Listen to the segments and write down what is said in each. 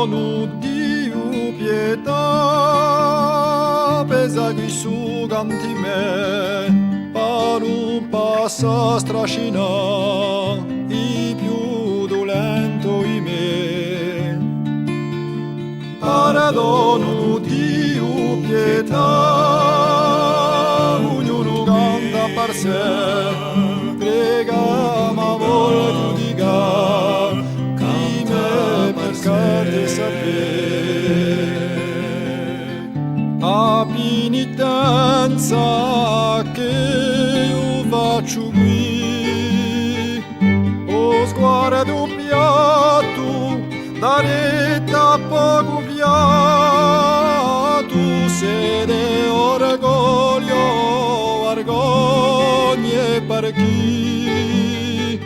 Perdono Dio pietà, pesa qui su canti me, paru passa strascina, i più dolento i me. Perdono Dio pietà, ognuno canta per sé, prega ma vuole giudicare, chi me peccati sapere. A penitenza che io faccio qui, o sguardo piatto, da retta poco piatto, sede orgoglio, vergogne per chi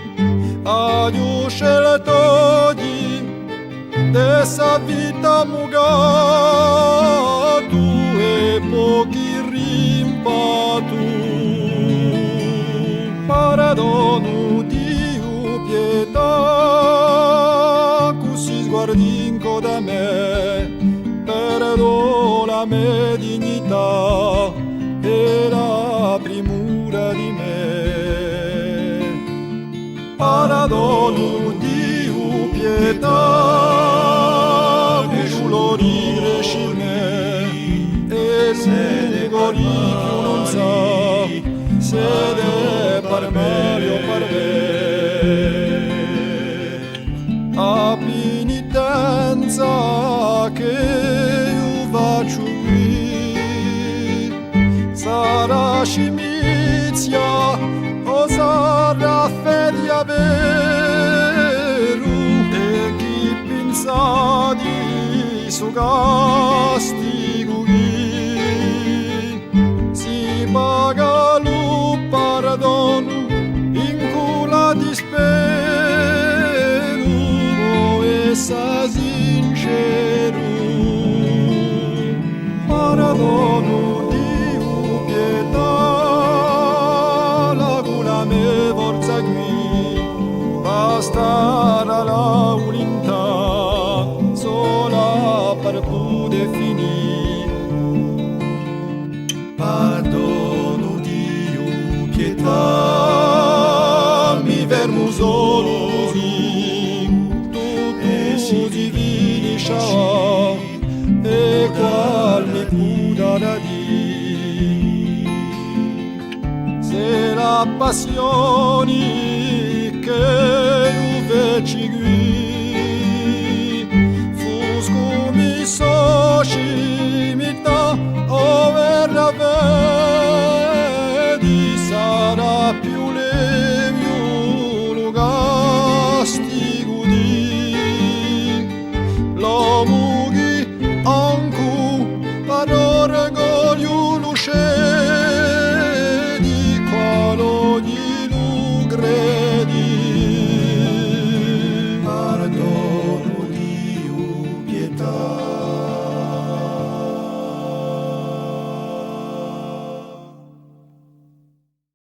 ha scelto di dessa vita mugato e pochi rimpatu. Perdono Dio pietà, così sguardinco da me, perdo la mia dignità e la primura di me. Perdono Dio pietà, giuro di crescere e se gori più non sa, se de per me o per me. A penitenza che io faccio qui, sarà scimizia o sarà fede vero, e chi pensa di suo castigo si paga lo perdono in cura di spero e sa sincero. Perdono Dio pietà, la cura me forza qui, basta la volontà sola per poter finire. Perdono Dio pietà, mi fermo solo così, tutto divini scià e qual mi cura da dire. Se la passione che io feci qui, fusco mi soci mi da over la vedi, sarà più levio lo castigo di l'uomo che anco per orgoglio lo scedi, qualo di lo